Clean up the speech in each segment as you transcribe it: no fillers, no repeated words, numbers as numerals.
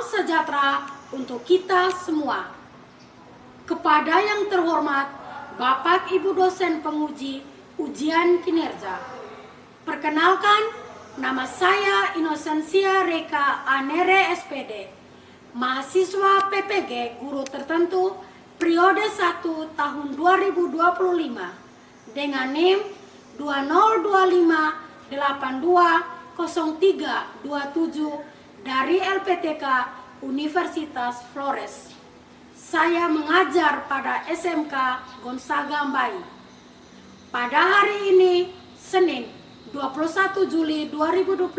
sejahtera untuk kita semua. Kepada yang terhormat Bapak Ibu dosen penguji ujian kinerja. Perkenalkan, nama saya Inosensia Reka Anere SPD, mahasiswa PPG Guru Tertentu periode 1 tahun 2025 dengan NIM 2025820327 dari LPTK Universitas Flores. Saya mengajar pada SMK Gonzaga Mbai. Pada hari ini, Senin 21 Juli 2025,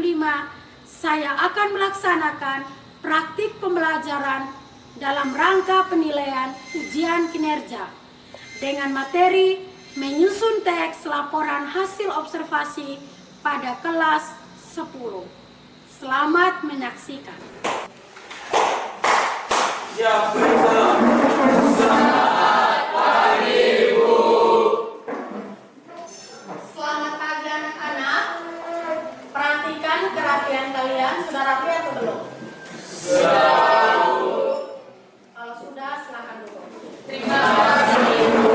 saya akan melaksanakan praktik pembelajaran dalam rangka penilaian ujian kinerja dengan materi menyusun teks laporan hasil observasi pada kelas 10. Selamat menyaksikan. Selamat pagi, Bu. Selamat pagi anak-anak. Perhatikan kerapian kalian, sudah rapi atau belum? Sudah. Kalau sudah, silakan duduk. Terima kasih, Bu.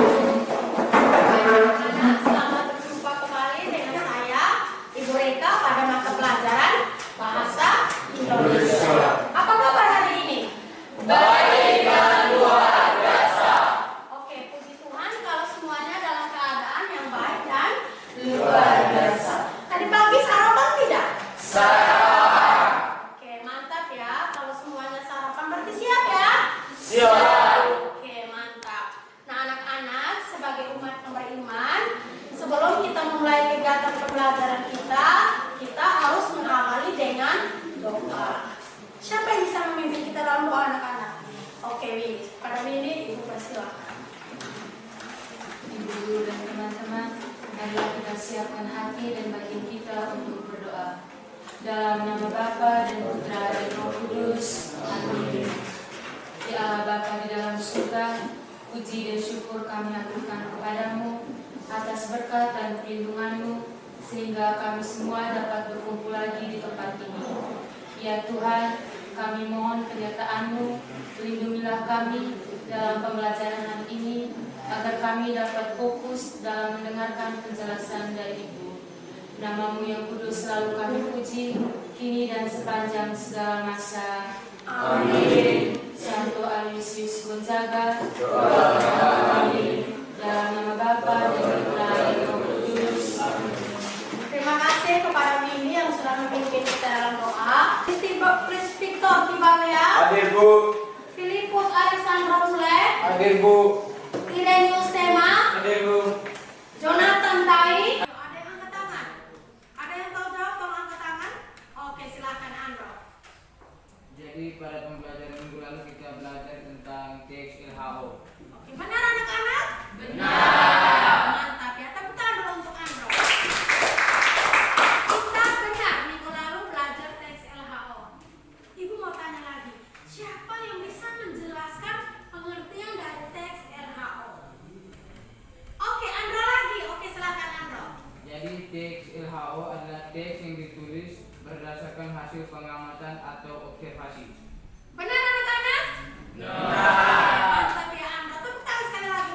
Anak-anak, selamat berjumpa kembali dengan saya, Ibu Reka, pada mata pelajaran Bahasa Indonesia. Apa kabar hari ini? Baik dan luar biasa. Oke, puji Tuhan kalau semuanya dalam keadaan yang baik dan Luar biasa. Tadi pagi sarapan tidak? Sarapan. Oke, mantap ya. Kalau semuanya sarapan berarti siap ya? Siap. Oke, mantap. Nah, anak-anak, sebagai umat yang beriman, sebelum kita memulai kegiatan pembelajaran kita harus mengawali dengan doa. Siapa yang bisa memimpin kita dalam doa, anak-anak? Oke, Winnie. Pada Winnie, Ibu persilakan. Ibu guru dan teman-teman, marilah kita siapkan hati dan batin kita untuk berdoa. Dalam nama Bapa dan Putra dan Roh Kudus. Amin. Ya Allah Bapa di dalam surga, puji dan syukur kami aturkan kepadamu atas berkat dan perlindungan-Mu, sehingga kami semua dapat berkumpul lagi di tempat ini. Ya Tuhan, kami mohon penyertaan-Mu, lindungilah kami dalam pembelajaran hari ini, agar kami dapat fokus dalam mendengarkan penjelasan dari Ibu. Nama-Mu yang kudus selalu kami puji, kini dan sepanjang segala masa. Amin. Santo Aloysius Gonzaga, doakan kami. Dalam nama Bapa dan Putra dan Roh Kudus. Terima kasih kepada Winnie yang sudah memimpin kita dalam doa. Chris Victor Tibalea, Hadir, Bu. Filipus Alexander Mule, Hadir, Bu. Irenius Tema, Hadir, Bu. Jonathan Tai. Ada yang angkat tangan? Ada yang tahu jawab, tolong angkat tangan. Oke, silakan Andro. Jadi pada pembelajaran minggu lalu kita belajar tentang teks LHO. Oke, benar anak-anak? Benar. Mantap ya, tepuk tangan dulu untuk Andro. Kita benar minggu lalu belajar teks LHO. Ibu mau tanya lagi, siapa yang bisa menjelaskan pengertian dari teks LHO? Oke, Andro lagi. Oke, silakan Andro. Jadi teks LHO adalah teks yang ditulis berdasarkan hasil pengamatan atau observasi. Benar anak-anak? Benar. Mantap ya Andro. Tepuk tangan sekali lagi.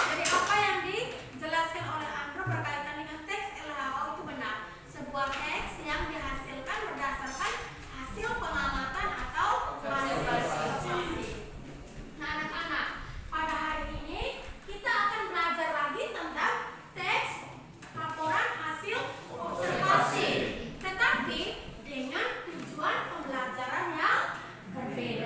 Jadi apa yang dijelaskan oleh Andro berkaitan dengan teks LHO itu benar. Sebuah teks yang dihasilkan berdasarkan hasil pengamatan atau hasil observasi. Nah anak-anak, pada hari ini kita akan belajar lagi tentang teks laporan hasil observasi. Tetapi dengan tujuan pembelajaran yang berbeda.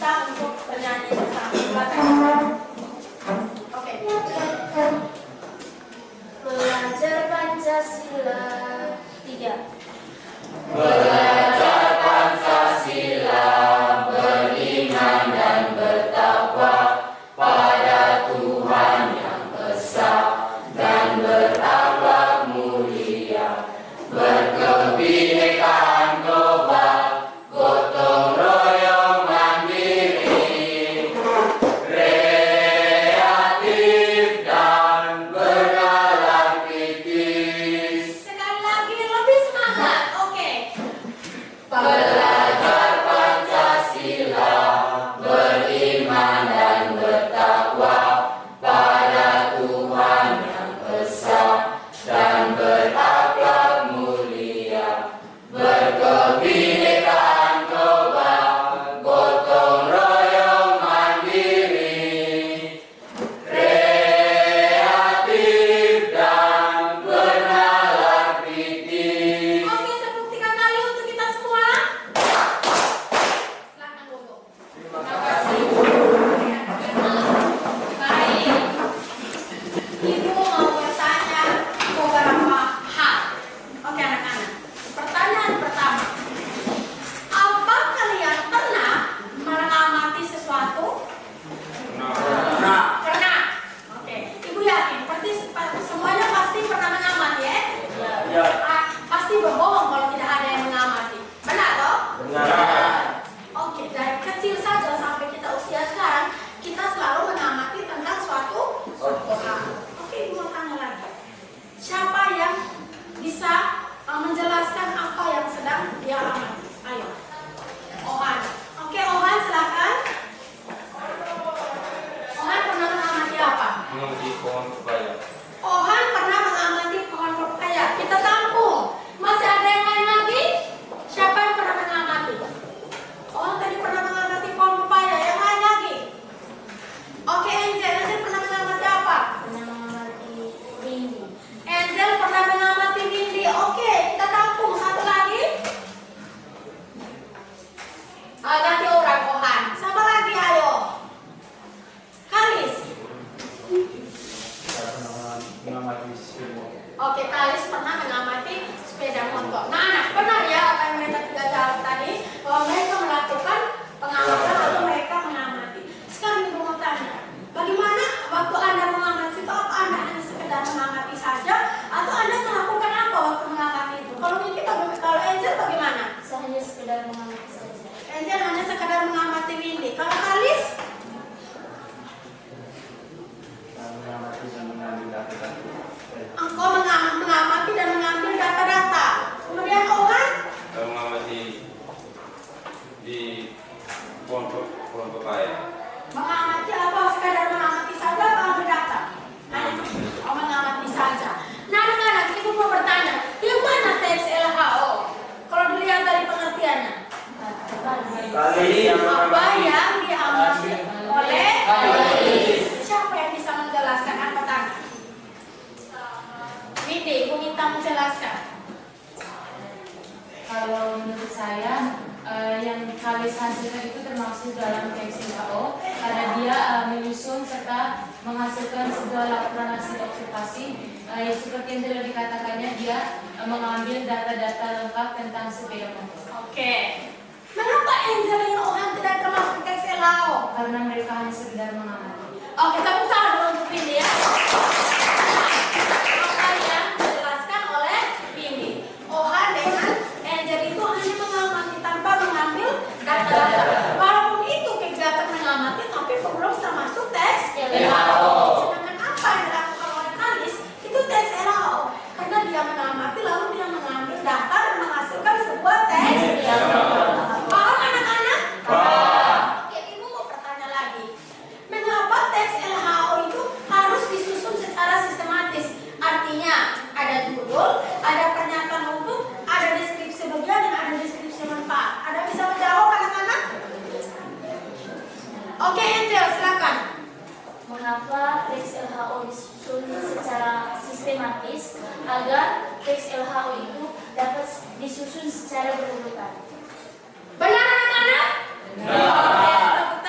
kita untuk bernyanyi bersama. Silakan. Oke. Belajar Pancasila 3. Belajar Pancasila, beriman dan bertakwa pada Tuhan yang esa dan berakhlak mulia, berkebinekaan global, gotong royong mandiri, kreatif dan bernalar kritis. Sekali lagi lebih semangat. Oke. Belajar Pancasila, beriman dan bertakwa pada Tuhan yang esa dan berakhlak mulia, berkebinekaan global, gotong royong mandiri, kreatif dan bernalar kritis. Oke, tepuk 3 kali untuk kita semua. Silakan Bobo. Terima kasih. Baik. Ibu mau bertanya beberapa hal. Oke anak-anak. Pertanyaan pertama. Apa kalian pernah mengamati sesuatu? Pernah. Oke. Ibu yakin semuanya pasti pernah mengamati ya? Ya. Pasti berbohong kalau tidak ada yang mengamati. Benar toh? Benar. Oke, dari kecil saja sampai kita usia sekarang, kita selalu mengamati tentang suatu hal. Oke, ibu mau tanya lagi. Siapa yang bisa menjelaskan apa yang sedang dia amati? Ayo. Ohan. Oke, Ohan silakan. Ohan pernah mengamati apa? Mengamati pohon pepaya. Ohan pernah mengamati pohon pepaya. Kita tampung. Masih ada yang lain lagi? Siapa yang pernah mengamati? Ohan tadi pernah mengamati pohon pepaya. Yang lain lagi? Oke, Angel. Angel pernah mengamati apa? Pernah mengamati rindu. Angel pernah mengamati Windy. Oke, kita tampung. Satu lagi. Ganti orang Ohan. Siapa lagi? Ayo. Kalis. Mengamati semua. Oke, Kalis pernah mengamati sepeda motor. Nah, anak, benar ya apa yang mereka tidak jawab tadi, bahwa mereka melakukan pengamatan atau mereka mengamati. Sekarang ibu mau tanya, bagaimana waktu Anda mengamati itu? Apa Anda hanya sekedar mengamati saja, atau Anda melakukan apa waktu mengamati itu? Kalau Windy, kalau Angel bagaimana? Saya hanya sekedar mengamati saja. Angel hanya sekedar mengamati Windy. Kalau Kalis? Mengamati dan mengambil data-data. Engkau mengamati dan mengambil data-data. Kemudian Ohan? Mengamati di pohon pepaya. Mengamati apa? Sekadar mengamati saja atau ambil data? Oh, mengamati saja. Nah, anak-anak, ibu mau bertanya, yang mana teks LHO? Kalau dilihat dari pengertiannya, Kali yang apa yang diamati oleh Kalis. siapa yang bisa menjelaskan? Angkat tangan. Windy, ibu minta menjelaskan. Kalau menurut saya yang Kalis hasilkan itu termasuk dalam teks LHO karena dia menyusun serta menghasilkan sebuah laporan hasil observasi seperti yang telah dikatakannya dia mengambil data-data lengkap tentang sepeda motor. Oke. Mengapa Angel dan Ohan tidak termasuk teks LHO? Karena mereka hanya sekedar mengamati. Oke, tepuk tangan dulu untuk Windy ya. Apa yang dijelaskan oleh Windy? Ohan dengan Angel itu hanya mengamati tanpa mengambil data-data. Walaupun itu kegiatan mengamati, tapi belum termasuk teks LHO. Sedangkan apa yang dilakukan oleh Kalis itu teks LHO, karena dia mengamati lalu dia mengambil data dan menghasilkan sebuah teks LHO. Paham anak-anak? Oke, ibu mau bertanya lagi. Mengapa teks LHO itu harus disusun secara sistematis? Artinya ada judul, ada pernyataan umum, ada deskripsi bagian dan ada deskripsi manfaat. Ada bisa menjawab anak-anak? Oke, Angel, silakan. Mengapa teks LHO disusun secara sistematis agar teks LHO itu dapat disusun secara berurutan? Benar anak-anak? Benar. Oke, tepuk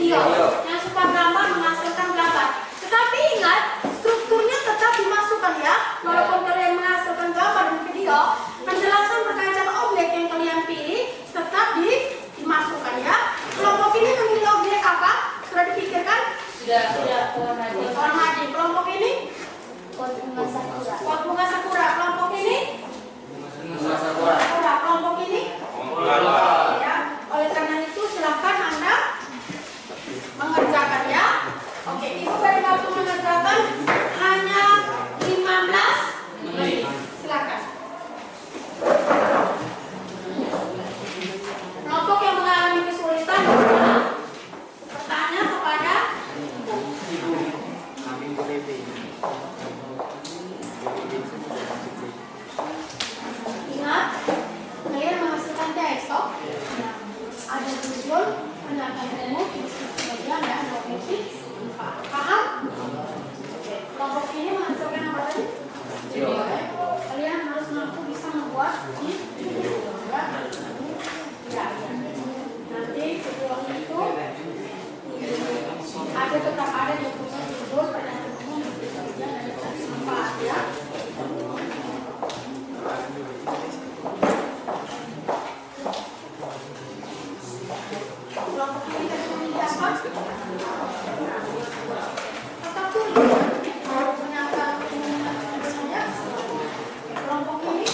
video. Yang suka gambar menghasilkan gambar. Tetapi ingat, strukturnya tetap dimasukkan ya. Walaupun kalian menghasilkan gambar dan video, penjelasan berkaitan objek yang kalian pilih tetap dimasukkan ya. Kelompok ini memilih objek apa? Sudah dipikirkan? Sudah pohon madi. Pohon madi. Kelompok ini? Pot bunga sakura. Pot bunga sakura. Kelompok ini? Sakura. Sakura. Kelompok ini? Ya. Oleh karena itu silakan Anda mengerjakan ya. Oke, Ibu beri waktu mengerjakan hanya 15 menit. Silakan. Kelompok yang mengalami kesulitan bertanya kepada ingat, kalian menghasilkan teks toh? Ada tujuan, pendapat umum, kemudian ya, objektif, paham? Kelompok ini menghasilkan apa tadi? Video. Kalian harus mampu bisa membuat video. Ya. Nanti video itu ada tetap ada di punya judul pendapat umum, kemudian ada manfaat ya. Kelompok ini dari memilih apa? Tetap tulis. Ternyata saya kelompok ini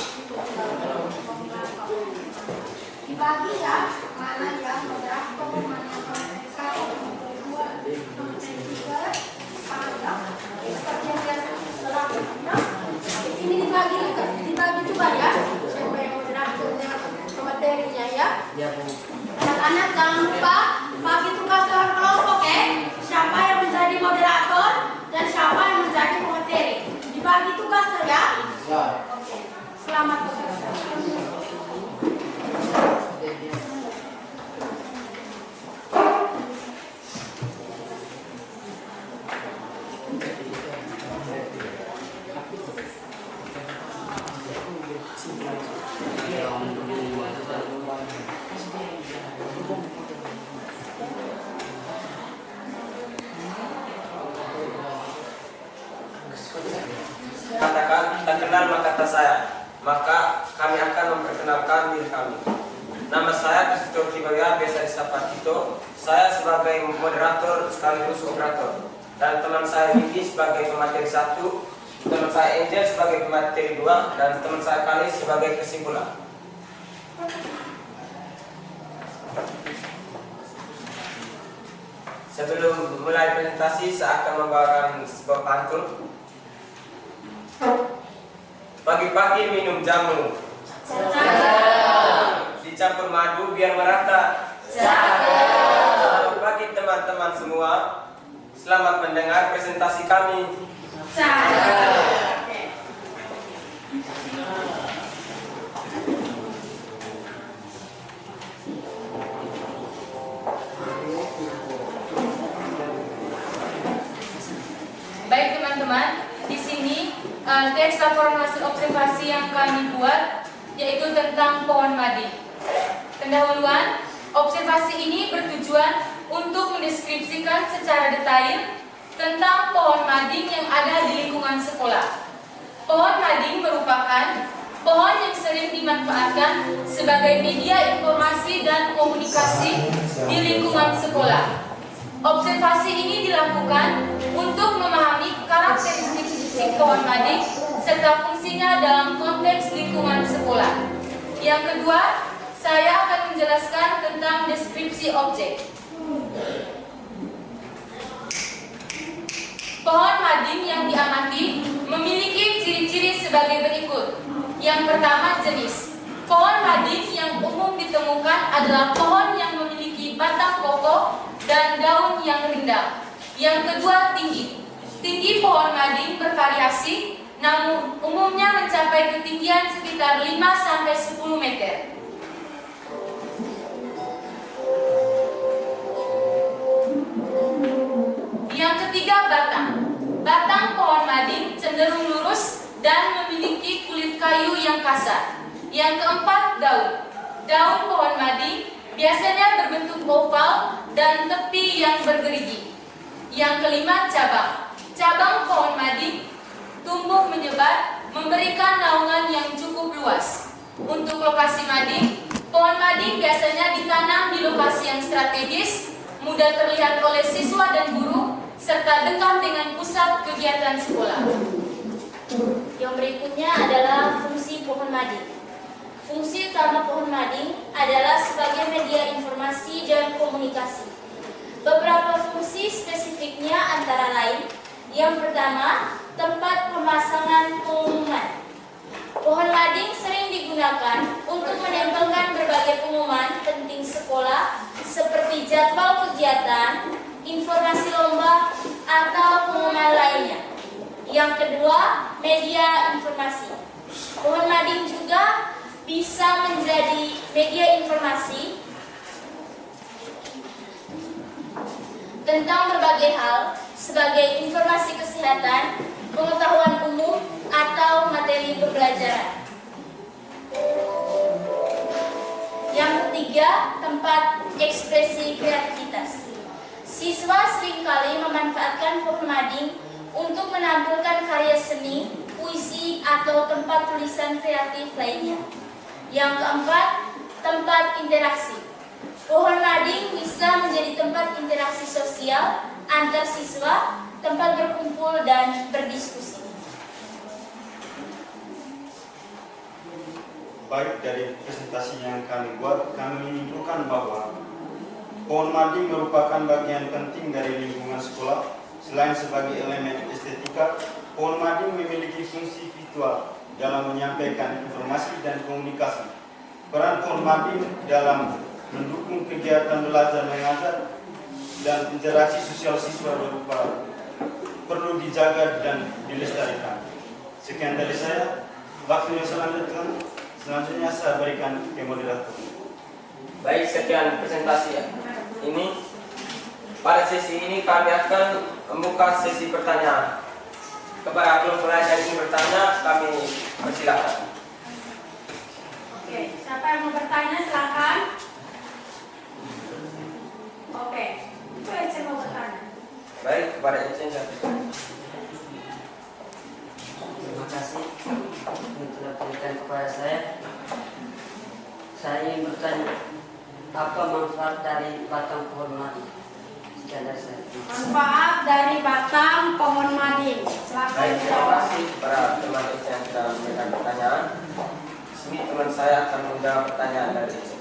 dibagi ya, mana yang moderator, mana yang komunikasi, kedua, tiga, panjang, seperti yang biasa setelah ya. Ini dibagi juga ya, siapa yang moderatornya, materinya ya. Anak-anak jangan lupa bagi tugas dalam kelompok ya. Siapa yang menjadi moderator dan siapa yang menjadi pemateri. Dibagi tugas ya. Oke. Selamat bekerja. Katakan tak kenal maka tak sayang, maka kami akan memperkenalkan diri kami. Nama saya Kisuto Kibaya, biasa disapa Tito. Saya sebagai moderator sekaligus operator, dan teman saya Vicky sebagai pemateri 1, teman saya Angel sebagai pemateri 2, dan teman saya Kali sebagai kesimpulan. Sebelum mulai presentasi, saya akan membawakan sebuah pantun. Pagi-pagi minum jamu, dicampur madu biar merata. Selamat pagi teman-teman semua. Selamat mendengar presentasi kami. Baik teman-teman, di sini teks laporan hasil observasi yang kami buat yaitu tentang pohon madi. Pendahuluan, observasi ini bertujuan untuk mendeskripsikan secara detail tentang pohon mading yang ada di lingkungan sekolah. Pohon mading merupakan pohon yang sering dimanfaatkan sebagai media informasi dan komunikasi di lingkungan sekolah. Observasi ini dilakukan untuk memahami karakteristik fisik pohon mading serta fungsinya dalam konteks lingkungan sekolah. Yang kedua, saya akan menjelaskan tentang deskripsi objek. Pohon mading yang diamati memiliki ciri-ciri sebagai berikut. Yang pertama, jenis. Pohon mading yang umum ditemukan adalah pohon yang memiliki batang kokoh dan daun yang rindang. Yang kedua, tinggi. Tinggi pohon mading bervariasi, namun umumnya mencapai ketinggian sekitar 5-10 meter. Yang ketiga, batang. Batang pohon mading cenderung lurus dan memiliki kulit kayu yang kasar. Yang keempat, daun. Daun pohon mading biasanya berbentuk oval dan tepi yang bergerigi. Yang kelima, cabang. Cabang pohon mading tumbuh menyebar, memberikan naungan yang cukup luas. Untuk lokasi mading, pohon mading biasanya ditanam di lokasi yang strategis, mudah terlihat oleh siswa dan guru, serta dekat dengan pusat kegiatan sekolah. Yang berikutnya adalah fungsi pohon mading. Fungsi utama pohon mading adalah sebagai media informasi dan komunikasi. Beberapa fungsi spesifiknya antara lain, yang pertama, tempat pemasangan pengumuman. Pohon mading sering digunakan untuk menempelkan berbagai pengumuman penting sekolah seperti jadwal kegiatan, informasi lomba, atau pengumuman lainnya. Yang kedua, media informasi. Pohon mading juga bisa menjadi media informasi tentang berbagai hal sebagai informasi kesehatan, pengetahuan umum, atau materi pembelajaran. Yang ketiga, tempat ekspresi kreativitas. Siswa seringkali memanfaatkan pohon mading untuk menampilkan karya seni, puisi, atau tempat tulisan kreatif lainnya. Yang keempat, tempat interaksi. Pohon mading bisa menjadi tempat interaksi sosial antar siswa, tempat berkumpul dan berdiskusi. Baik, dari presentasi yang kami buat, kami menyimpulkan bahwa pohon mading merupakan bagian penting dari lingkungan sekolah. Selain sebagai elemen estetika, pohon mading memiliki fungsi visual dalam menyampaikan informasi dan komunikasi. Peran pohon mading dalam mendukung kegiatan belajar mengajar dan interaksi sosial siswa berupa perlu dijaga dan dilestarikan. Sekian dari saya. Waktu yang selanjutnya saya berikan ke moderator. Baik, sekian presentasi ini. Pada sesi ini kami akan membuka sesi pertanyaan. Kepada kelompok lain yang ingin bertanya, kami persilakan. Oke, siapa yang mau bertanya silakan. Oke, itu Ece mau bertanya. Baik, kepada Ece saya Terima kasih telah berikan kepada saya. Saya ingin bertanya, apa manfaat dari batang pohon mading? Sekian dari saya. Manfaat dari batang pohon mading. Silakan Baik, terima jawab. kasih para teman Ece yang sudah memberikan pertanyaan. Di sini teman saya akan menjawab pertanyaan dari Ece.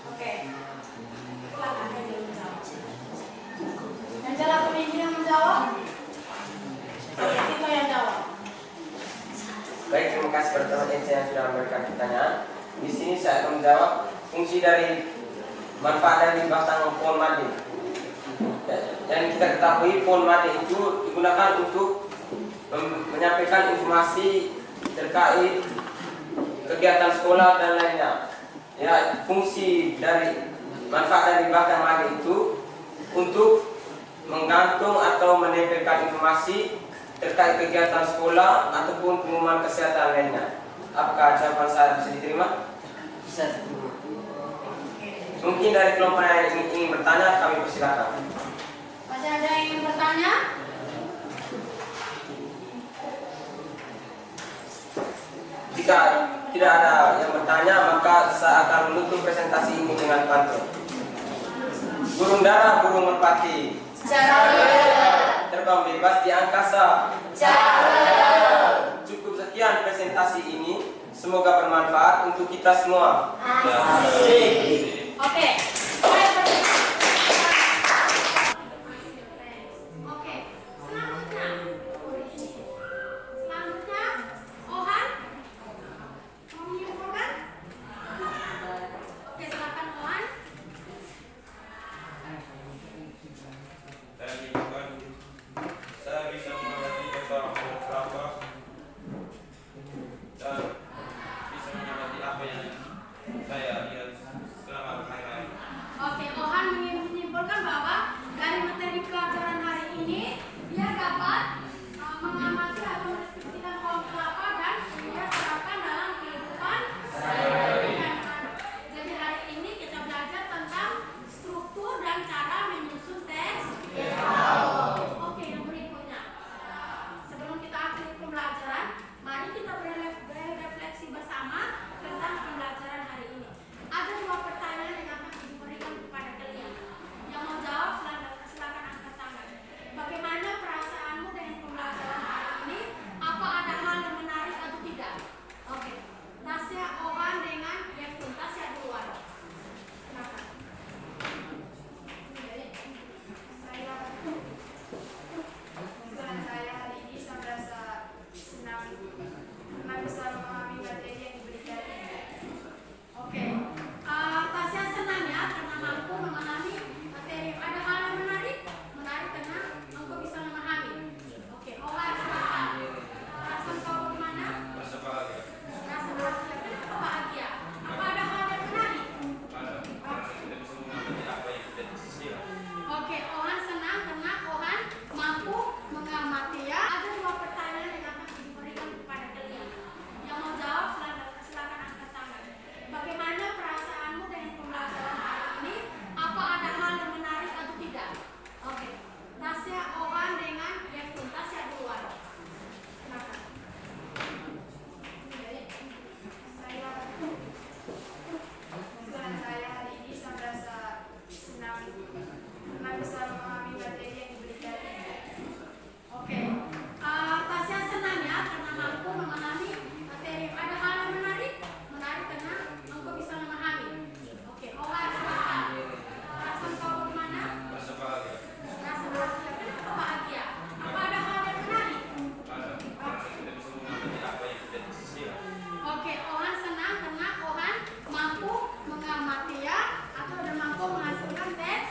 Oke. Silakan Ece menjawab. Angela pemimpin yang menjawab. Oke, Tito yang jawab. Baik, terima kasih kepada teman Ece yang sudah memberikan pertanyaan. Di sini saya akan menjawab fungsi dari manfaat dari batang pohon mading. Yang kita ketahui, pohon mading itu digunakan untuk menyampaikan informasi terkait kegiatan sekolah dan lainnya. Ya, fungsi dari manfaat dari batang mading itu untuk menggantung atau menempelkan informasi terkait kegiatan sekolah ataupun pengumuman kesehatan lainnya. Apakah jawaban saya bisa diterima? Bisa diterima. Mungkin dari kelompok yang ingin bertanya, kami persilakan. Masih ada yang ingin bertanya? Jika tidak ada yang bertanya, maka saya akan menutup presentasi ini dengan pantun. Burung dara, burung merpati, terbang bebas di angkasa. Cukup sekian presentasi ini. Semoga bermanfaat untuk kita semua. Oke. Oke. Selanjutnya, Ohan mau menyimpulkan? Oke, silakan Ohan. Tadi kan saya bisa mengerti tentang berapa dan bisa mengerti apa yang Saya Rian. Selamat malam. Oke, Ohan menyimpulkan bahwa dari materi pelajaran hari ini dia dapat mengamati atau mendeskripsikan pohon kelapa dan dia terapkan dalam kehidupan sehari-hari. Jadi hari ini kita belajar tentang struktur dan cara menyusun teks. Oke, yang berikutnya. Sebelum kita akhiri pembelajaran, mari kita berefleksi bersama tentang pembelajaran hari ini. Ada dua pertanyaan yang akan diberikan kepada kalian. Yang mau jawab silakan angkat tangan. Bagaimana perasaanmu dengan pembelajaran hari ini? Apa ada hal yang menarik atau tidak? Oke. Tasya, Ohan dengan Yevtun. Tasya duluan. Silakan. Saya hari ini saya merasa senang karena bisa memahami materi yang diberikan. Oke. Tasya senang ya karena mampu memahami materi. Ada hal yang menarik? Menarik karena mampu bisa memahami. Oke. Ohan, silakan. Perasaan kau bagaimana? Merasa bahagia. Rasa bahagia. Kenapa bahagia? Apa ada hal yang menarik? Karena kita bisa mengamati apa yang kita sisir. Oke, Ohan senang karena Ohan mampu mengamati ya. Ada dua pertanyaan yang akan diberikan kepada kalian. Yang mau jawab silakan angkat tangan. Bagaimana perasaanmu dengan pembelajaran hari ini? Apa ada hal yang menarik atau tidak? Oke, Tasya, Ohan dengan Yevtun. Tasya duluan. Silakan. Saya hari ini saya merasa senang karena bisa memahami materi yang diberikan. Oke, Tasya senang ya karena mampu memahami materi. Ada hal yang menarik? Menarik karena mampu bisa memahami. Oke, Ohan silakan. Perasaan kau bagaimana? Merasa bahagia. Rasa bahagia. Kenapa bahagia? Apa ada hal yang menarik? Karena kita bisa mengamati apa yang kita sisir. Oke, Ohan senang karena Ohan mampu mengamati ya atau dan mampu menghasilkan teks.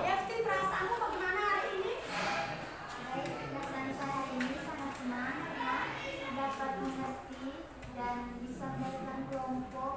Yevtin, perasaanmu bagaimana hari ini? Baik, perasaan saya hari ini sangat senang karena dapat mengerti dan bisa melakukan kelompok